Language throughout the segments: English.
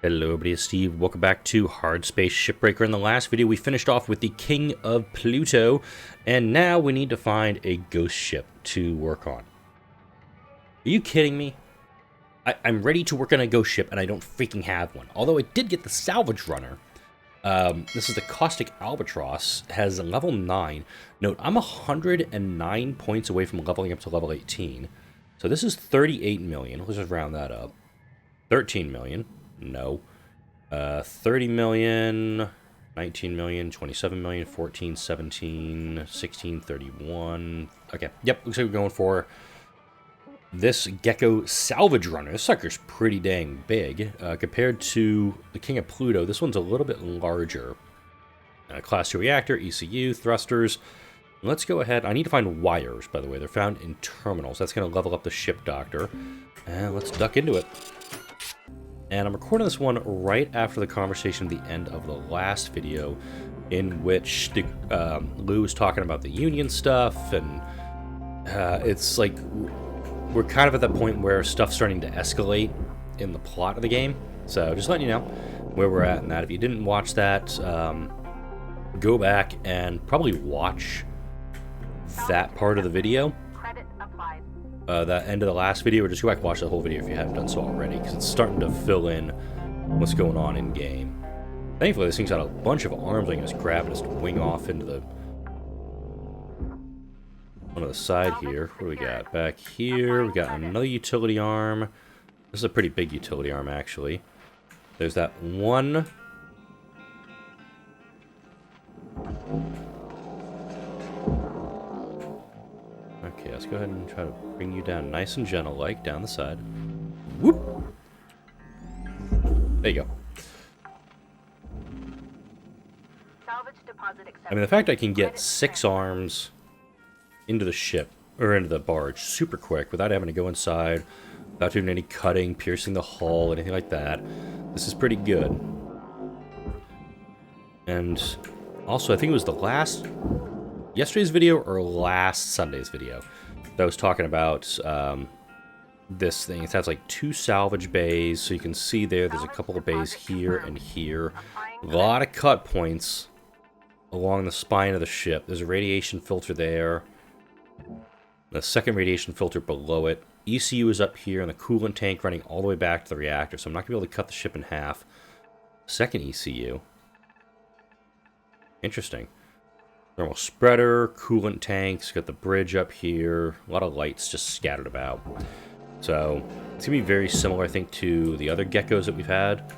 Hello everybody, it's Steve. Welcome back to Hardspace Shipbreaker. In the last video, we finished off with the King of Pluto, and now we need to find a ghost ship to work on. Are you kidding me? I'm ready to work on a ghost ship, and I don't freaking have one. Although I did get the salvage runner. This is the Caustic Albatross. It has a level 9. Note, I'm 109 points away from leveling up to level 18. So this is 38 million. Let's just round that up. 13 million. No. 30 million, 19 million, 27 million, 14, 17, 16, 31. Okay, yep, looks like we're going for this Gecko salvage runner. This sucker's pretty dang big. Compared to the King of Pluto, this one's a little bit larger. Class 2 reactor, ECU, thrusters. Let's go ahead. I need to find wires, by the way. They're found in terminals. That's going to level up the ship doctor. And let's duck into it. And I'm recording this one right after the conversation at the end of the last video, in which Lou was talking about the Union stuff, and it's like we're kind of at that point where stuff's starting to escalate in the plot of the game. So just letting you know where we're at in that. If you didn't watch that, go back and probably watch that part of the video. That end of the last video, or just go back and watch the whole video if you haven't done so already, because it's starting to fill in what's going on in game. Thankfully, this thing's got a bunch of arms I can just grab and just wing off into the on the side here. What do we got back here? We got another utility arm. This is a pretty big utility arm, actually. There's that one. Okay, let's go ahead and try to bring you down nice and gentle-like down the side. Whoop! There you go. I mean, the fact I can get 6 arms into the ship, or into the barge, super quick, without having to go inside, without doing any cutting, piercing the hull, anything like that, this is pretty good. And also, I think it was the last... yesterday's video or last Sunday's video that I was talking about this thing. It has like 2 salvage bays, so you can see there's a couple of bays here and here. A lot of cut points along the spine of the ship. There's a radiation filter there. The second radiation filter below it. ECU is up here, and the coolant tank running all the way back to the reactor, so I'm not going to be able to cut the ship in half. Second ECU. Interesting. Thermal spreader, coolant tanks, got the bridge up here, a lot of lights just scattered about. So, it's going to be very similar, I think, to the other geckos that we've had.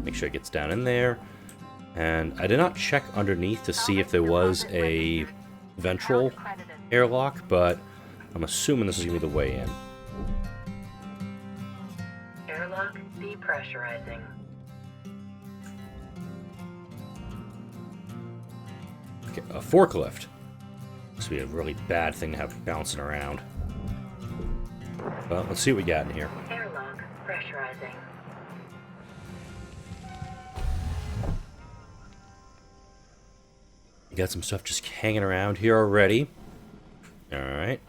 Make sure it gets down in there. And I did not check underneath to see if there was a ventral airlock, but I'm assuming this is going to be the way in. Depressurizing. Okay, a forklift. This would be a really bad thing to have bouncing around. Well, let's see what we got in here. Airlock pressurizing. You got some stuff just hanging around here already. Alright.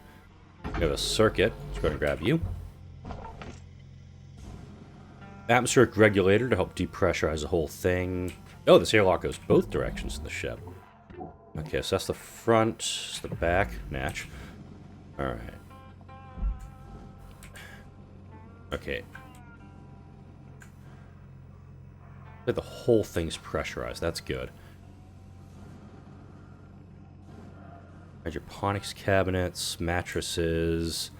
We have a circuit. Let's go ahead and grab you. Atmospheric regulator to help depressurize the whole thing. Oh, this airlock goes both directions in the ship. Okay, so that's the front, it's the back, natch. Alright. Okay. The whole thing's pressurized, that's good. Hydroponics cabinets, mattresses.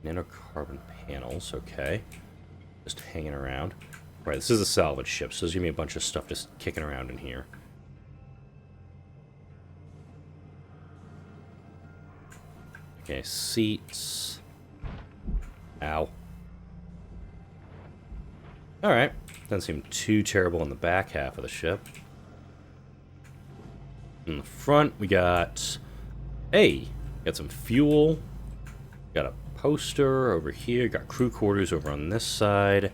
Nanocarbon panels, okay. Just hanging around. Right, this is a salvage ship, so there's gonna be a bunch of stuff just kicking around in here. Okay, seats. Ow. Alright, doesn't seem too terrible in the back half of the ship. In the front, we got... hey, got some fuel. Got a poster over here. Got crew quarters over on this side.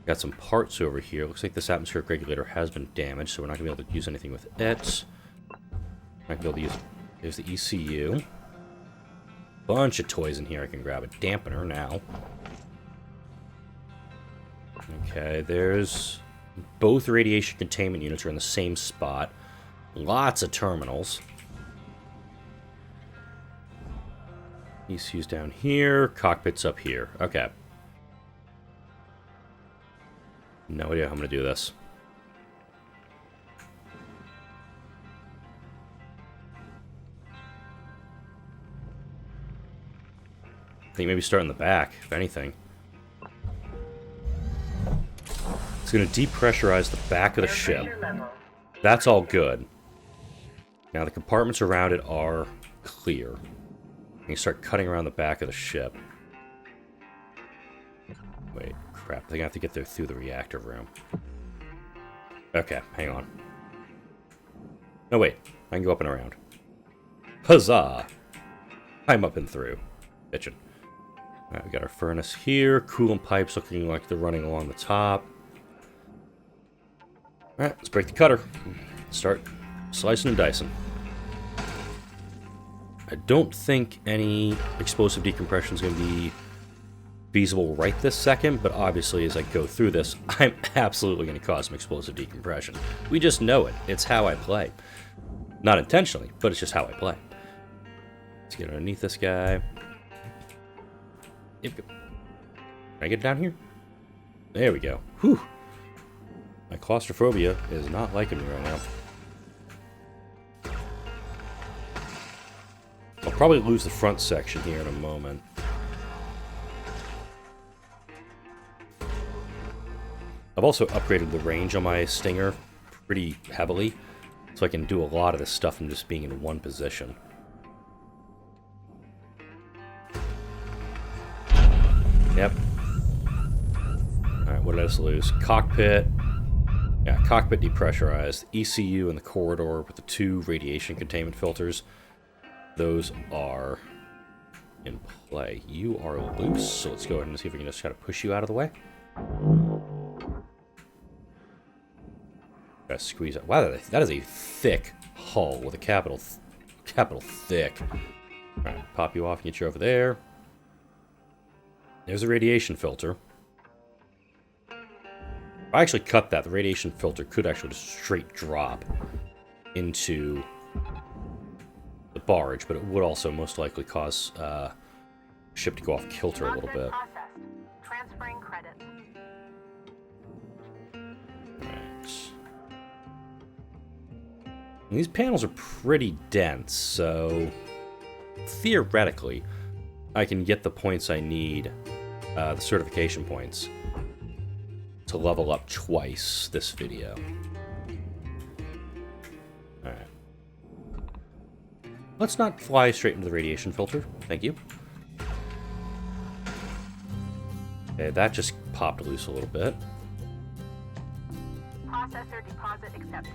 Got some parts over here. Looks like this atmospheric regulator has been damaged, so we're not going to be able to use anything with it. Not going to be able to use... There's the ECU. Bunch of toys in here. I can grab a dampener now. Okay, there's... Both radiation containment units are in the same spot. Lots of terminals. ECU's down here. Cockpit's up here. Okay. No idea how I'm going to do this. I think maybe start in the back, if anything. It's going to depressurize the back of the ship. That's all good. Now the compartments around it are clear. You can start cutting around the back of the ship. Wait, crap. I think I have to get there through the reactor room. Okay, hang on. No, wait. I can go up and around. Huzzah! I'm up and through. Bitchin'. Alright, we got our furnace here. Coolant pipes looking like they're running along the top. Alright, let's break the cutter. Start slicing and dicing. I don't think any explosive decompression is going to be feasible right this second, but obviously as I go through this, I'm absolutely going to cause some explosive decompression. We just know it. It's how I play. Not intentionally, but it's just how I play. Let's get underneath this guy. Yep. Can I get down here? There we go. Whew. My claustrophobia is not liking me right now. I'll probably lose the front section here in a moment. I've also upgraded the range on my Stinger pretty heavily, so I can do a lot of this stuff from just being in one position. Yep. Alright, what did I just lose? Cockpit. Yeah, cockpit depressurized. ECU in the corridor with the 2 radiation containment filters. Those are in play. You are loose, so let's go ahead and see if we can just try to push you out of the way. Gotta squeeze out. Wow, that is a thick hull with a capital thick. Alright, pop you off and get you over there. There's a radiation filter. If I actually cut that, the radiation filter could actually just straight drop into the barge, but it would also most likely cause ship to go off kilter a little bit. Transferring credits. Right. And these panels are pretty dense, so theoretically, I can get the points I need, the certification points, to level up twice this video. Alright. Let's not fly straight into the radiation filter. Thank you. Okay, that just popped loose a little bit. Processor deposit accepted.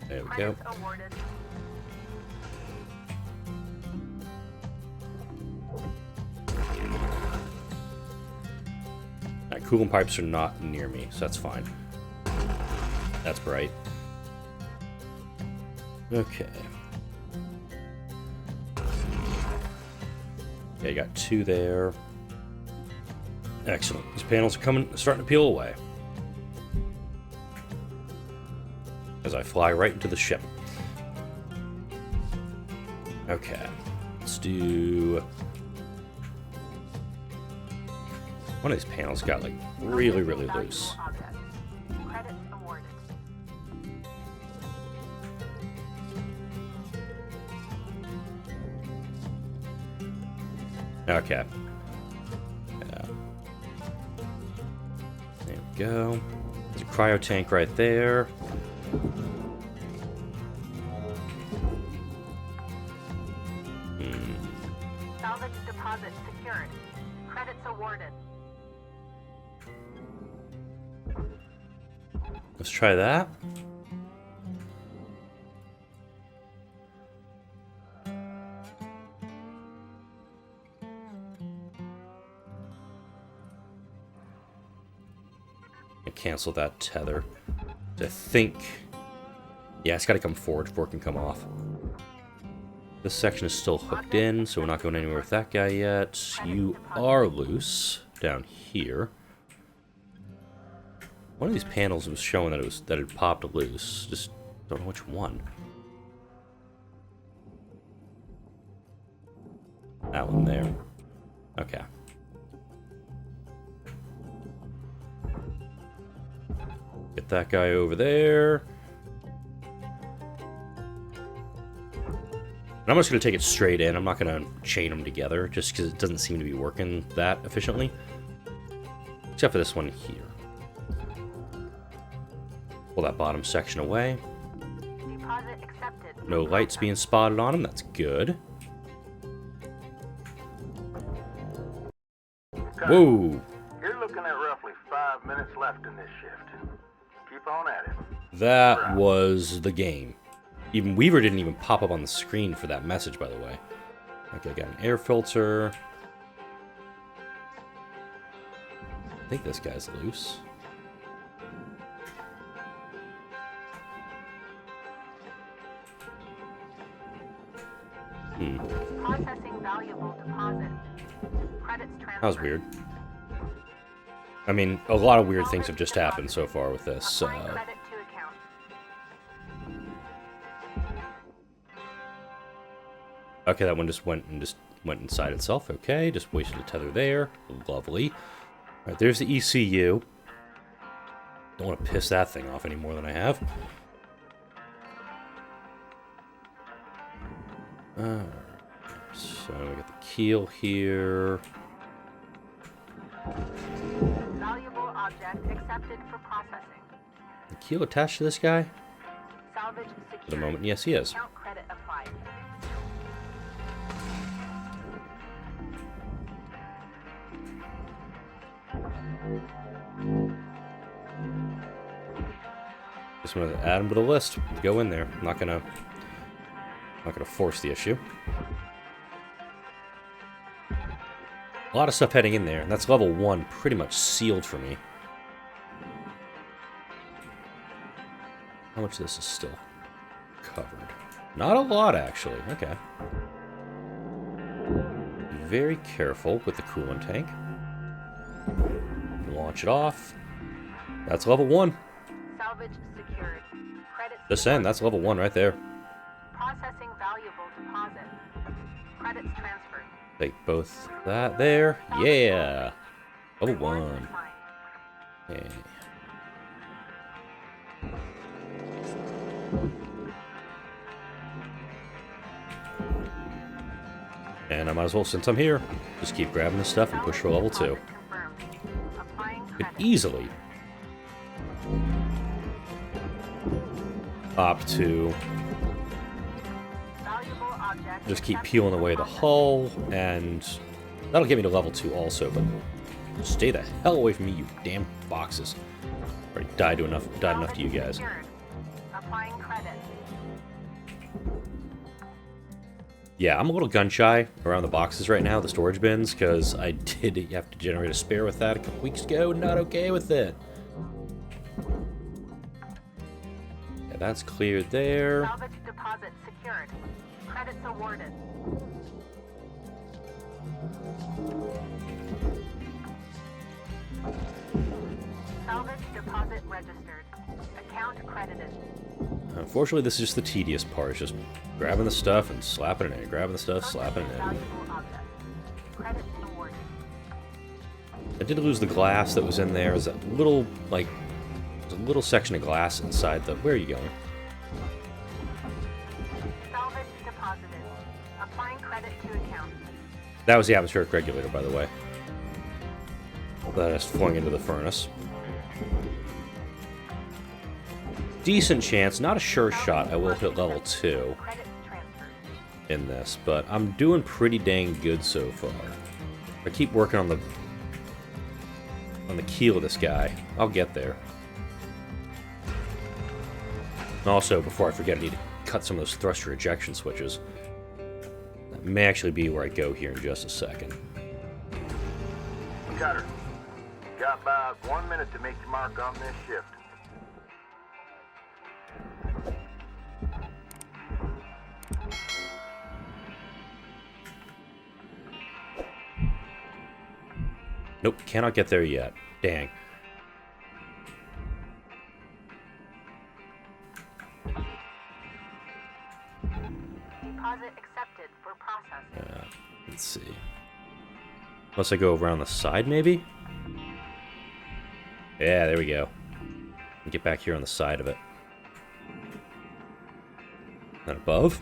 There we Credits go. awarded. Alright, coolant pipes are not near me, so that's fine. That's bright. Okay. Yeah, you got 2 there. Excellent. These panels are starting to peel away. As I fly right into the ship. Okay. Let's do... One of these panels got, like, really, really loose. Credits awarded. Okay. Yeah. There we go. There's a cryo tank right there. Salvage deposit secured. Credits awarded. Let's try that. cancel that tether. I think... Yeah, it's got to come forward before it can come off. This section is still hooked in, so we're not going anywhere with that guy yet. You are loose down here. One of these panels was showing that it popped loose. Just don't know which one. That one there. Okay. Get that guy over there. And I'm just going to take it straight in. I'm not going to chain them together, just because it doesn't seem to be working that efficiently. Except for this one here. Pull that bottom section away. Deposit accepted. No lights being spotted on them. That's good. Whoa! You're looking at roughly 5 minutes left in this shift. Keep on at it. That was the game. Even Weaver didn't even pop up on the screen for that message, by the way. Okay, got an air filter. I think this guy's loose. Processing valuable deposit. Credits transferred. That was weird. I mean, a lot of weird things have just happened so far with this. Applying credit to account. Okay, that one just went inside itself. Okay, just wasted a tether there. Lovely. All right, there's the ECU. Don't want to piss that thing off any more than I have. Alright, so we got the keel here. Valuable object accepted for processing. The keel attached to this guy? Salvage For the secured. moment, yes, he is. Account credit applied. Just want to add him to the list. Go in there. I'm not gonna force the issue. A lot of stuff heading in there, and that's level 1 pretty much sealed for me. How much of this is still covered? Not a lot, actually. Okay. Be very careful with the coolant tank. Launch it off. That's level 1. Salvage secured. Credits Just saying, that's level 1 right there. processing valuable deposit. Credits transferred. Take both that there. Yeah. Level 1. Fine. Yeah. And I might as well, since I'm here, just keep grabbing this stuff and push for level 2. Deposit confirmed. Applying Could credit. easily opt to Valuable object just keep accepted peeling for away the processing. hull, and that'll get me to level 2 also, but stay the hell away from me, you damn boxes. Already died enough to you guys. Secured. Applying credit. Yeah, I'm a little gun-shy around the boxes right now, the storage bins, because I did have to generate a spare with that a couple weeks ago, not okay with it. Yeah, that's cleared there. Salvage deposit secured. Credits awarded. Salvage deposit registered. Account credited. Unfortunately, this is just the tedious part. It's just grabbing the stuff and slapping it in, grabbing the stuff, slapping it in. Valuable object. Credits awarded. I did lose the glass that was in there. There's a little, like, there's a little section of glass inside the... Where are you going? Salvage deposited. Applying credit to account. That was the atmospheric regulator, by the way. That is flowing into the furnace. Decent chance, not a sure shot, I will hit level 2 Credits transferred. in this, but I'm doing pretty dang good so far. I keep working on the keel of this guy. I'll get there. And also, before I forget, I need to cut some of those thruster ejection switches. That may actually be where I go here in just a second. Got her. Got about 1 minute to make your mark on this shift. Nope, cannot get there yet. Dang. Deposit accepted for processing. Let's see. Unless I go around the side, maybe? Yeah, there we go. Get back here on the side of it. And above?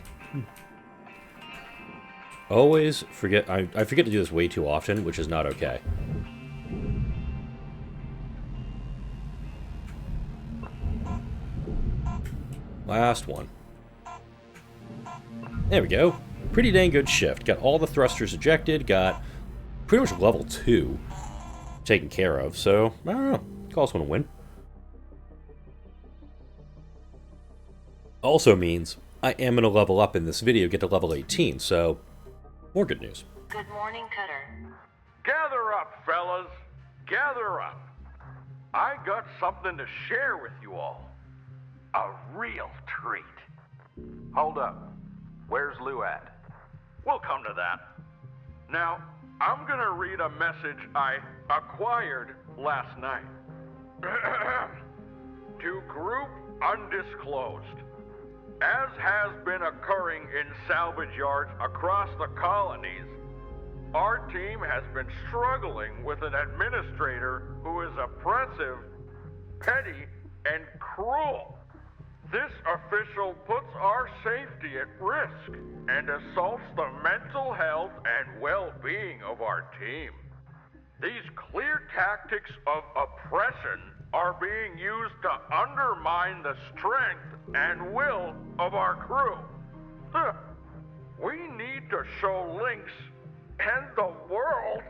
Always forget... I forget to do this way too often, which is not okay. Last one. There we go. Pretty dang good shift. Got all the thrusters ejected, got pretty much level 2 taken care of, so, I don't know. Call this one a win. Also means I am going to level up in this video, get to level 18, so more good news. Good morning, Cutter. Gather up, fellas. Gather up. I got something to share with you all. A real treat. Hold up. Where's Lou at? We'll come to that. Now, I'm gonna read a message I acquired last night. To Group Undisclosed. As has been occurring in salvage yards across the colonies, our team has been struggling with an administrator who is oppressive, petty, and cruel. This official puts our safety at risk and assaults the mental health and well-being of our team. These clear tactics of oppression are being used to undermine the strength and will of our crew. We need to show LYNX and the world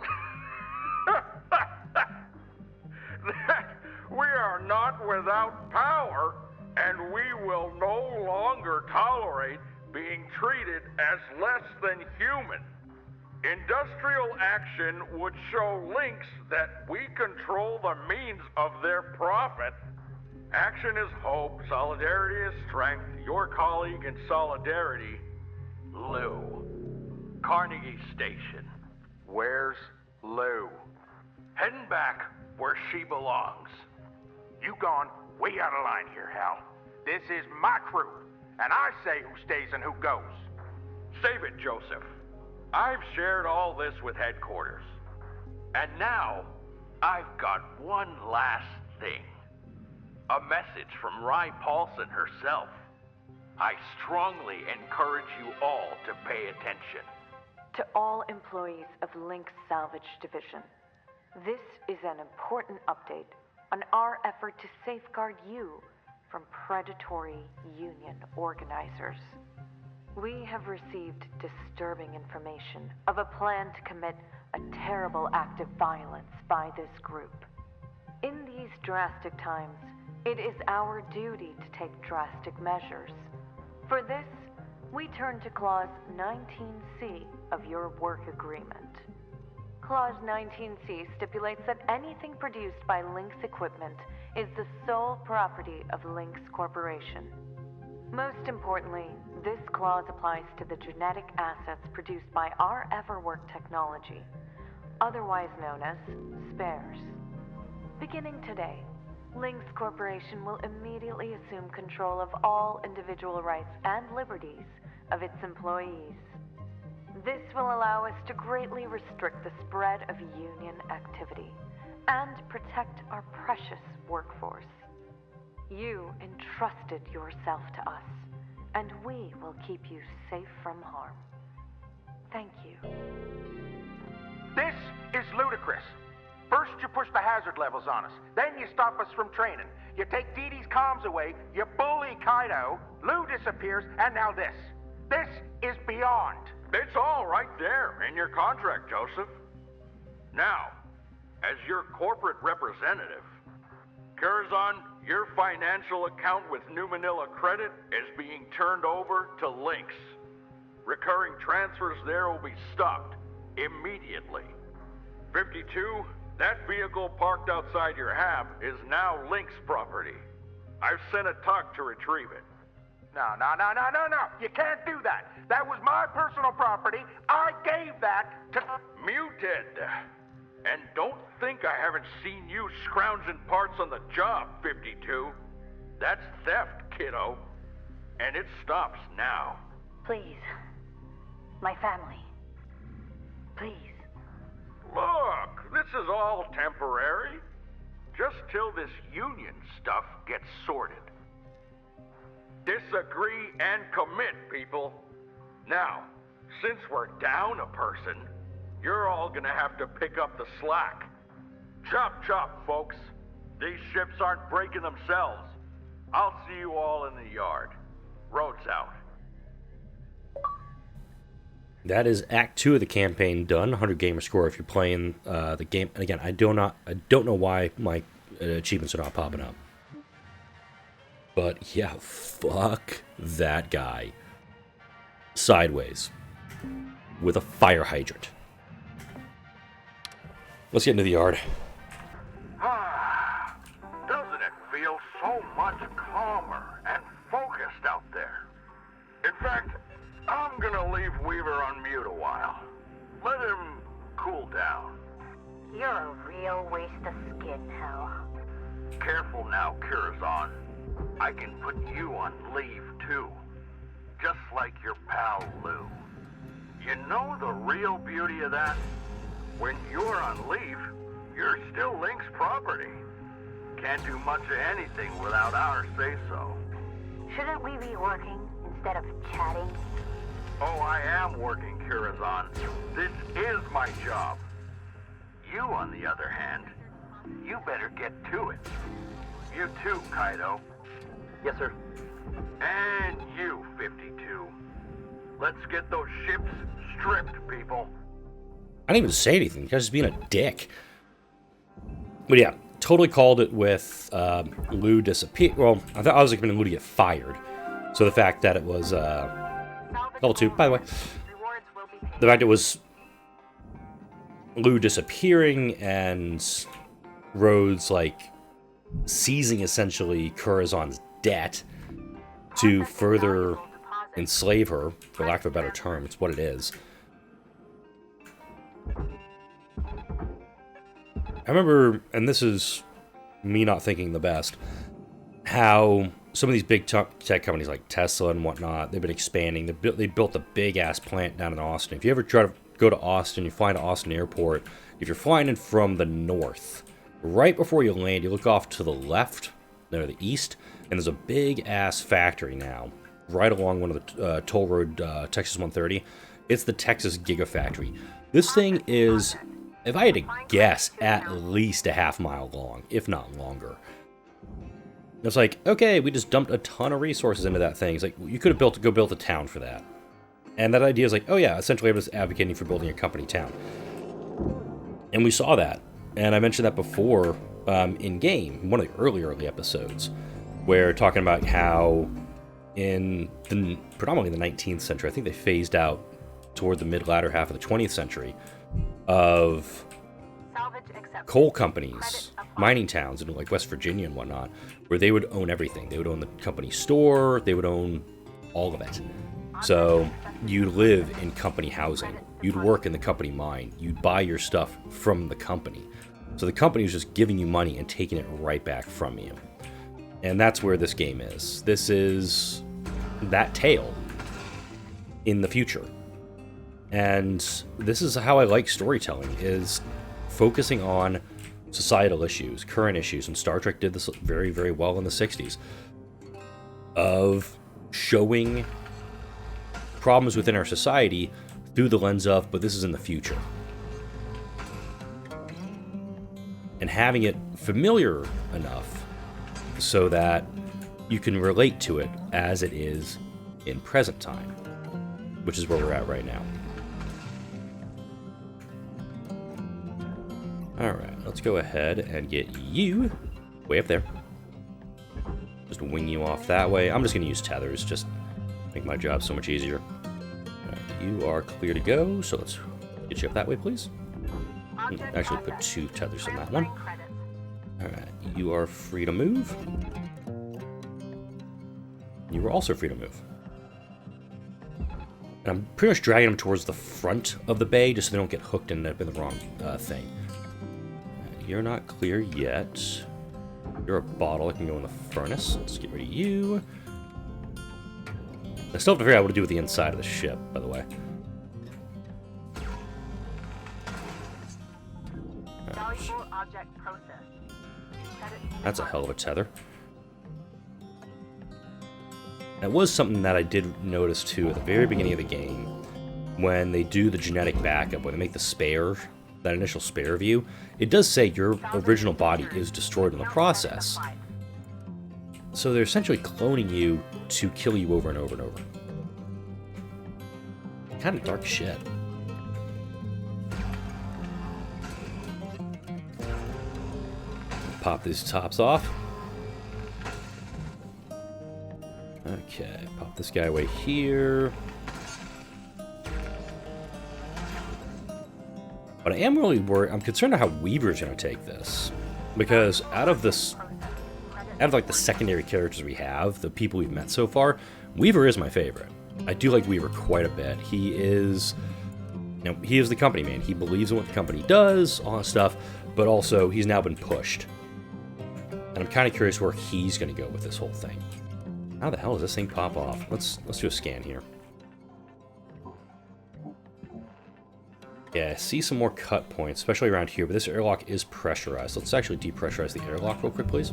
that we are not without power, and we will no longer tolerate being treated as less than human. Industrial action would show LYNX that we control the means of their profit. Action is hope, solidarity is strength. Your colleague in solidarity, Lou. Carnegie Station. Where's Lou? Heading back where she belongs. You gone way out of line here, Hal. This is my crew, and I say who stays and who goes. Save it, Joseph. I've shared all this with headquarters. And now, I've got one last thing. A message from Rye Paulson herself. I strongly encourage you all to pay attention. To all employees of LYNX Salvage Division, this is an important update on our effort to safeguard you from predatory union organizers. We have received disturbing information of a plan to commit a terrible act of violence by this group. In these drastic times, it is our duty to take drastic measures. For this, we turn to Clause 19C of your work agreement. Clause 19C stipulates that anything produced by LYNX equipment is the sole property of LYNX Corporation. Most importantly, this clause applies to the genetic assets produced by our EverWork technology, otherwise known as spares. Beginning today, LYNX Corporation will immediately assume control of all individual rights and liberties of its employees. This will allow us to greatly restrict the spread of union activity and protect our precious workforce. You entrusted yourself to us, and we will keep you safe from harm. Thank you. This is ludicrous. First you push the hazard levels on us, then you stop us from training. You take Dee Dee's comms away, you bully Kaido, Lou disappears, and now this. This is beyond. It's all right there in your contract, Joseph. Now, as your corporate representative, Curzon, your financial account with New Manila Credit is being turned over to LYNX. Recurring transfers there will be stopped immediately. 52, That vehicle parked outside your hab is now LYNX property. I've sent a tug to retrieve it. No. You can't do that. That was my personal property. I gave that to... Muted. And don't think I haven't seen you scrounging parts on the job, 52. That's theft, kiddo. And it stops now. Please. My family. Please. Look, this is all temporary. Just till this union stuff gets sorted. Disagree and commit, people. Now, since we're down a person, you're all gonna have to pick up the slack. Chop chop, folks. These ships aren't breaking themselves. I'll see you all in the yard. Road's out. That is Act 2 of the campaign done. 100 gamer score if you're playing the game. And again, I don't know why my achievements are not popping up. But yeah, fuck that guy. Sideways. With a fire hydrant. Let's get into the yard. Doesn't it feel so much calmer and focused out there? In fact, I'm gonna leave Weaver on mute a while. Let him cool down. You're a real waste of skin, Hal. Careful now, Curazon. I can put you on leave, too. Just like your pal Lou. You know the real beauty of that? When you're on leave, you're still LYNX property. Can't do much of anything without our say-so. Shouldn't we be working instead of chatting? Oh, I am working, Curazon. This is my job. You, on the other hand, you better get to it. You too, Kaido. Yes, sir. And you, 52. Let's get those ships stripped, people. I didn't even say anything. The guy's just being a dick. But yeah, totally called it with Lou disappear. Well, I thought I was expecting Lou to get fired. So the fact that it was level 2, by the way. Rewards will be paid. The fact it was Lou disappearing and Rhodes like seizing essentially Curazon's debt to further enslave her, for lack of a better term. It's what it is. I remember, and this is me not thinking the best, how some of these big tech companies like Tesla and whatnot, they've been expanding. They built a big-ass plant down in Austin. If you ever try to go to Austin, you fly to Austin Airport, if you're flying in from the north, right before you land, you look off to the left, or the east, and there's a big-ass factory now, right along one of the toll road, Texas 130. It's the Texas Gigafactory. This thing is, if I had to guess, at least a half-mile long, if not longer. It's like, okay, we just dumped a ton of resources into that thing. It's like, you could have built a town for that. And that idea is like, oh yeah, essentially I'm just advocating for building a company town. And we saw that. And I mentioned that before in-game, one of the early episodes, where talking about how in predominantly the 19th century, I think they phased out toward the mid-latter half of the 20th century, of coal companies, mining towns in like West Virginia and whatnot, where they would own everything. They would own the company store, they would own all of it. So you'd live in company housing, you'd work in the company mine, you'd buy your stuff from the company. So the company was just giving you money and taking it right back from you. And that's where this game is. This is that tale in the future. And this is how I like storytelling, is focusing on societal issues, current issues, and Star Trek did this very, very well in the 60s, of showing problems within our society through the lens of, but this is in the future. And having it familiar enough so that you can relate to it as it is in present time, which is where we're at right now. Alright, let's go ahead and get you way up there. Just wing you off that way. I'm just going to use tethers, just make my job so much easier. Right, you are clear to go, so let's get you up that way, please. Actually put 2 tethers on that one. Transferring credits. Alright, you are free to move. You are also free to move. And I'm pretty much dragging them towards the front of the bay just so they don't get hooked and end up in the wrong thing. You're not clear yet. You're a bottle. I can go in the furnace. Let's get rid of you. I still have to figure out what to do with the inside of the ship, by the way. Valuable object processed. Credits That's a hell of a tether. That was something that I did notice too at the very beginning of the game. When they do the genetic backup, when they make the spare, that initial spare view, it does say your original body is destroyed in the process. So they're essentially cloning you to kill you over and over and over. Kind of dark shit. Pop these tops off. Okay, pop this guy away here. But I am really worried. I'm concerned about how Weaver's going to take this, because out of like the secondary characters we have, the people we've met so far, Weaver is my favorite. I do like Weaver quite a bit. He is, he is the company man. He believes in what the company does, all that stuff, but also he's now been pushed. And I'm kind of curious where he's going to go with this whole thing. How the hell does this thing pop off? Let's do a scan here. Yeah, I see some more cut points, especially around here, but this airlock is pressurized. Let's actually depressurize the airlock real quick, please.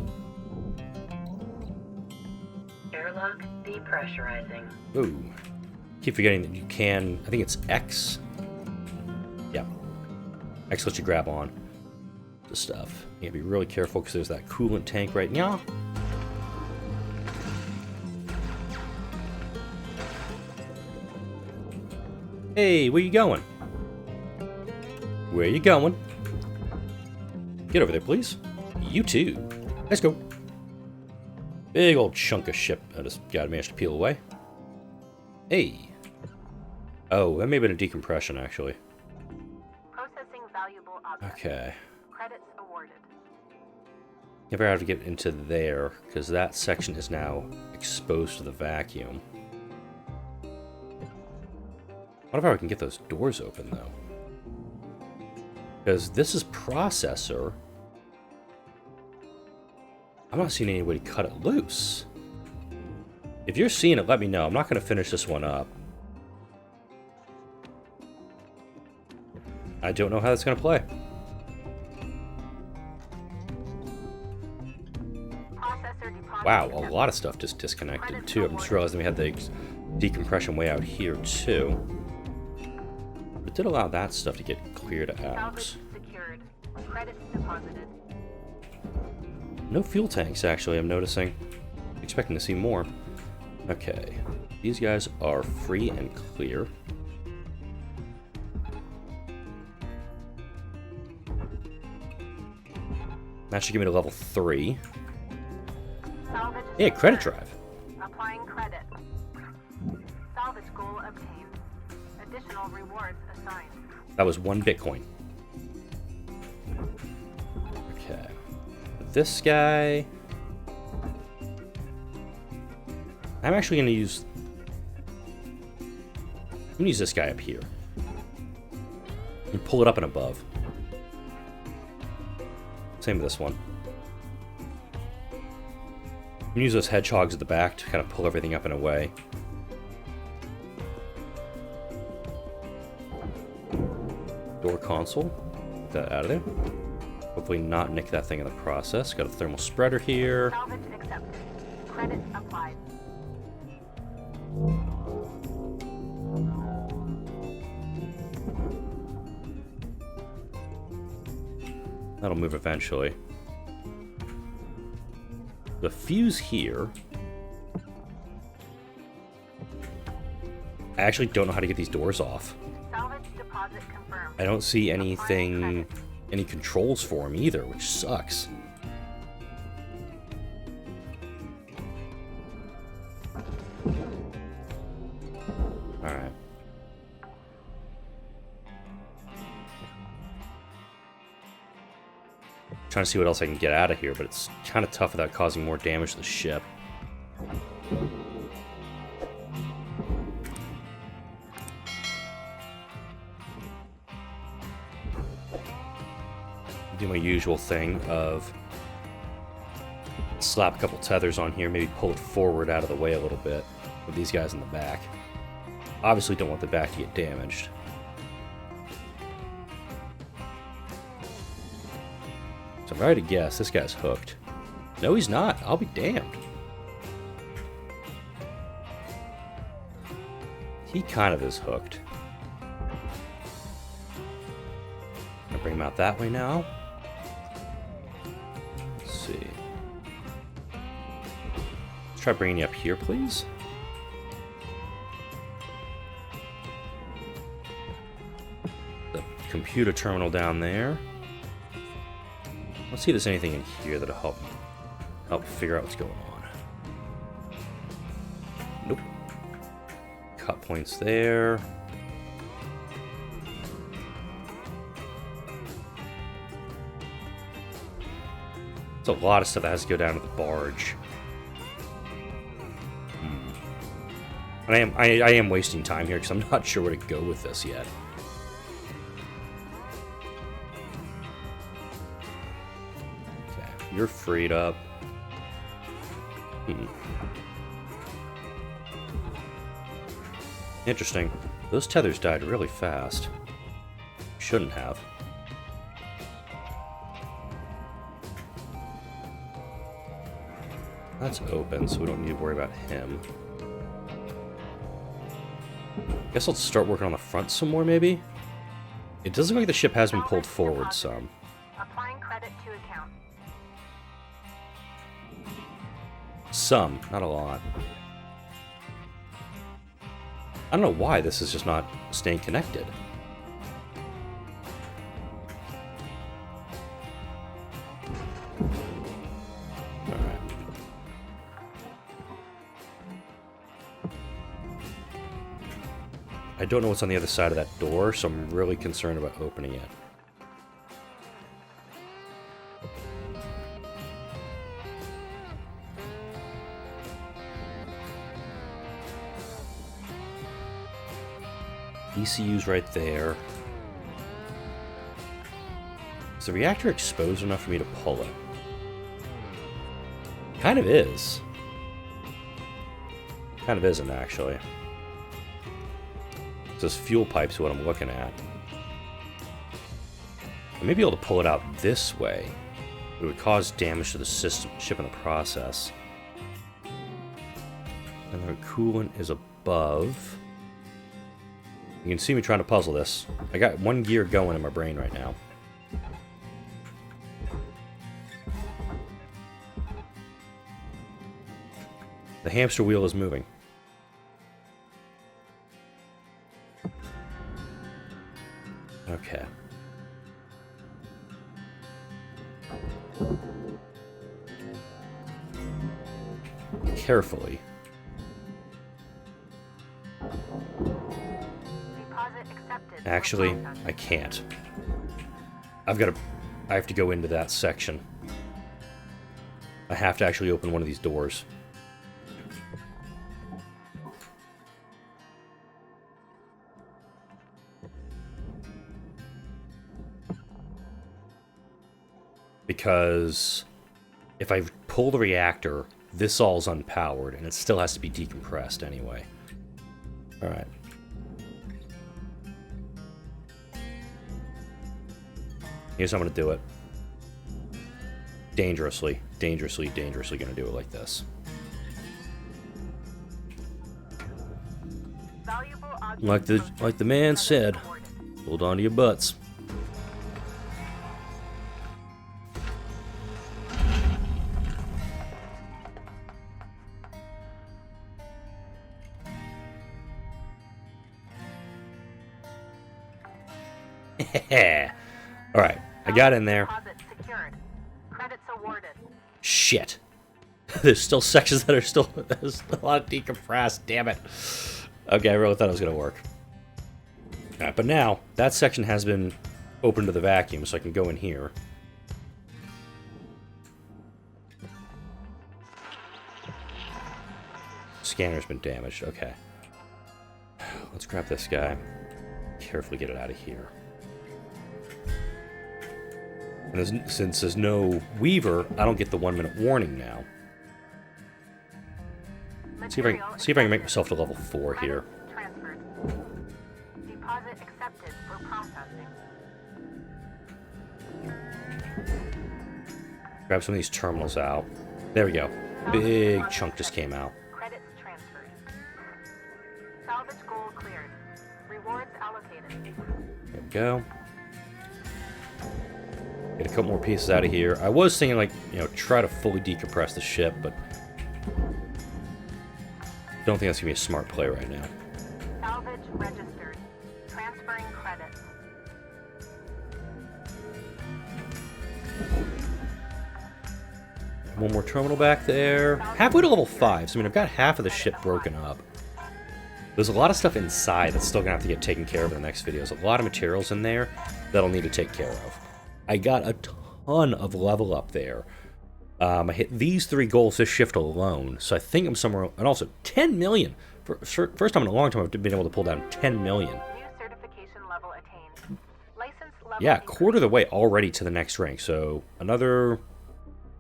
Airlock depressurizing. Ooh. Keep forgetting that you can, I think it's X. Yeah. X lets you grab on the stuff. You gotta be really careful because there's that coolant tank right now. Hey, where you going? Where you going? Get over there, please. You too. Let's go. Big old chunk of ship I just gotta manage to peel away. Hey. Oh, that may have been a decompression, actually. Processing valuable objects. Okay. Credits awarded. Never have to get into there, because that section is now exposed to the vacuum. What if I can get those doors open, though? Because this is processor. I'm not seeing any way to cut it loose. If you're seeing it, let me know. I'm not going to finish this one up. I don't know how that's going to play. Wow, a lot of stuff just disconnected, too. I'm just realizing we had the decompression way out here, too. It did allow that stuff to get cleared out. Salvage secured. Credits deposited. No fuel tanks, actually, I'm noticing. Expecting to see more. Okay. These guys are free and clear. That should give me to level 3. Salvage Yeah, credit secured. drive. Applying credit. Salvage goal obtained. Additional rewards assigned. That was 1 Bitcoin. Okay. This guy... I'm actually going to use... I'm going to use this guy up here. And pull it up and above. Same with this one. I'm going to use those hedgehogs at the back to kind of pull everything up and away. Door console. Get that out of there. Hopefully not nick that thing in the process. Got a thermal spreader here. Salvage accepted. Credits applied. That'll move eventually. The fuse here. I actually don't know how to get these doors off. Salvage deposit confirmed. I don't see anything, any controls for them either, which sucks. Alright. Trying to see what else I can get out of here, but it's kind of tough without causing more damage to the ship. Do my usual thing of slap a couple tethers on here, maybe pull it forward out of the way a little bit with these guys in the back. Obviously don't want the back to get damaged. So if I had to guess, this guy's hooked. No, he's not. I'll be damned. He kind of is hooked. I'm gonna bring him out that way now. Let's see. Let's try bringing you up here, please. The computer terminal down there. Let's see if there's anything in here that'll help figure out what's going on. Nope. Cut points there. It's a lot of stuff that has to go down to the barge. And I am wasting time here because I'm not sure where to go with this yet. You're freed up. Interesting. Those tethers died really fast. Shouldn't have. That's open, so we don't need to worry about him. Guess I'll start working on the front some more, maybe? It does look like the ship has been pulled forward some. Applying credit to account. Some, not a lot. I don't know why this is just not staying connected. Alright. I don't know what's on the other side of that door, so I'm really concerned about opening it. ECU's right there. Is the reactor exposed enough for me to pull it? Kind of is. Kind of isn't, actually. This fuel pipe's what I'm looking at. I may be able to pull it out this way. It would cause damage to the ship in the process. And the coolant is above. You can see me trying to puzzle this. I got one gear going in my brain right now. The hamster wheel is moving. Okay. Carefully. Actually, I can't. I have to go into that section. I have to actually open one of these doors. Because if I pull the reactor, this all's unpowered, and it still has to be decompressed anyway. Alright. Here's how I'm going to do it. Dangerously, dangerously, dangerously going to do it like this. Like the man said, hold on to your butts. Alright, I got in there. Credits awarded. Shit. There's still sections that are still... There's a lot of decompressed, damn it. Okay, I really thought it was going to work. Alright, but now, that section has been opened to the vacuum, so I can go in here. scanner's been damaged. Okay. Let's grab this guy. Carefully get it out of here. And since there's no Weaver, I don't get the 1-minute warning now. See if I can make myself to level 4 here. Transferred. Deposit accepted for processing. Grab some of these terminals out. There we go. Big chunk just came out. Credits transferred. Salvage goal cleared. Rewards allocated. There we go. Get a couple more pieces out of here. I was thinking, like, you know, try to fully decompress the ship, but don't think that's going to be a smart play right now. Salvage registered. Transferring credits. One more terminal back there. Halfway to level 5, so I mean, I've got half of the ship broken up. There's a lot of stuff inside that's still going to have to get taken care of in the next video. There's a lot of materials in there that I'll need to take care of. I got a ton of level up there. I hit these 3 goals this shift alone, so I think I'm somewhere... And also, 10 million! First time in a long time I've been able to pull down 10 million. New certification level attained. License level Yeah, increased. quarter of the way already to the next rank, so another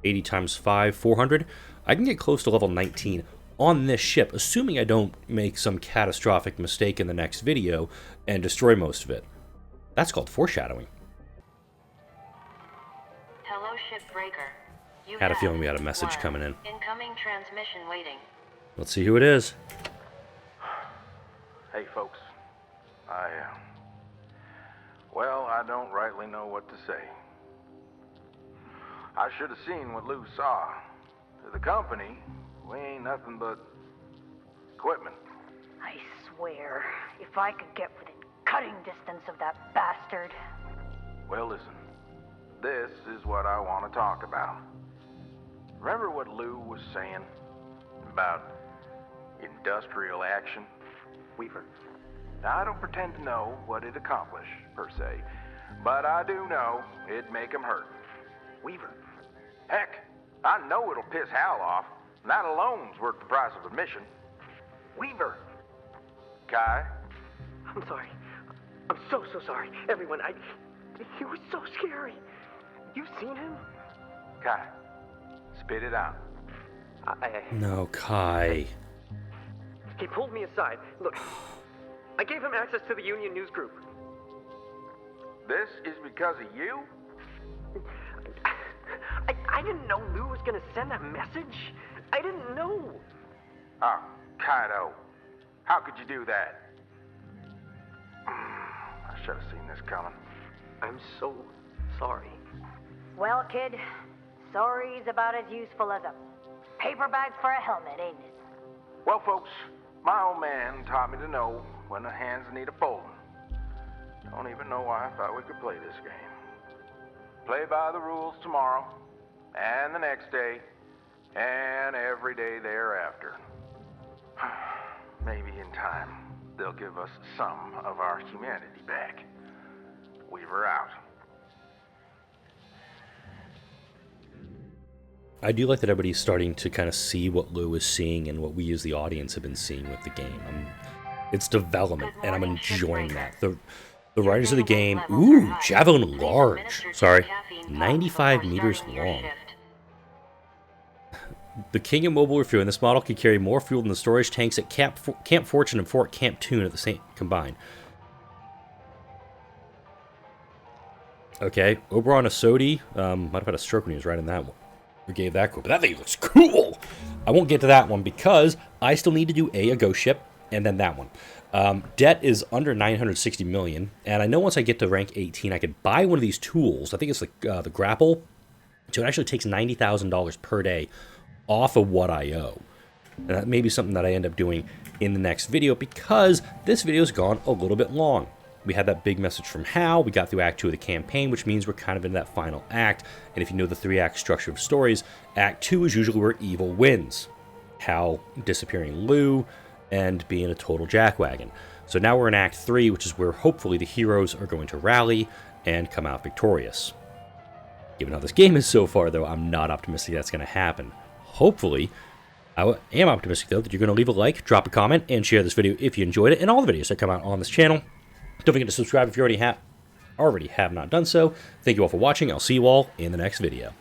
80 times 5, 400. I can get close to level 19 on this ship, assuming I don't make some catastrophic mistake in the next video and destroy most of it. That's called foreshadowing. Hello, Shipbreaker. You Had a have feeling we had a message one coming in. Incoming transmission waiting. Let's see who it is. Hey, folks. Well, I don't rightly know what to say. I should have seen what Lou saw. To the company, we ain't nothing but equipment. I swear, if I could get within cutting distance of that bastard. Well, listen. This is what I want to talk about. Remember what Lou was saying about industrial action? Weaver. Now, I don't pretend to know what it accomplished, per se, but I do know it'd make him hurt. Weaver. Heck, I know it'll piss Hal off, and that alone's worth the price of admission. Weaver. Kai? I'm sorry. I'm so sorry. Everyone, he was so scary. You've seen him? Kai, spit it out. No, Kai. He pulled me aside. Look, I gave him access to the Union News Group. This is because of you? I didn't know Lou was gonna send that message. I didn't know. Oh, Kaido. How could you do that? I should have seen this coming. I'm so sorry. Well, kid, sorry's about as useful as a paper bag for a helmet, ain't it? Well, folks, my old man taught me to know when the hands need a folding. Don't even know why I thought we could play this game. Play by the rules tomorrow, and the next day, and every day thereafter. Maybe in time, they'll give us some of our humanity back. Weaver out. I do like that everybody's starting to kind of see what Lou is seeing and what we as the audience have been seeing with the game. It's development, and I'm enjoying that. The writers of the game, ooh, javelin large. Sorry, 95 meters long. The King of Mobile Refuel in this model can carry more fuel than the storage tanks at Camp Fortune and Fort Camp Toon at the same combined. Okay, Oberon Asodi might have had a stroke when he was writing that one. We gave that quote, but that thing looks cool. I won't get to that one because I still need to do a ghost ship and then that one. Debt is under 960 million, and I know once I get to rank 18, I could buy one of these tools. I think it's the grapple. So it actually takes $90,000 per day off of what I owe. And that may be something that I end up doing in the next video because this video's gone a little bit long. We had that big message from Hal. We got through Act 2 of the campaign, which means we're kind of in that final act. And if you know the 3-act structure of stories, Act 2 is usually where evil wins. Hal disappearing Lou and being a total jackwagon. So now we're in Act 3, which is where hopefully the heroes are going to rally and come out victorious. Given how this game is so far, though, I'm not optimistic that's going to happen. Hopefully, I am optimistic, though, that you're going to leave a like, drop a comment, and share this video if you enjoyed it, and all the videos that come out on this channel. Don't forget to subscribe if you already have not done so. Thank you all for watching. I'll see you all in the next video.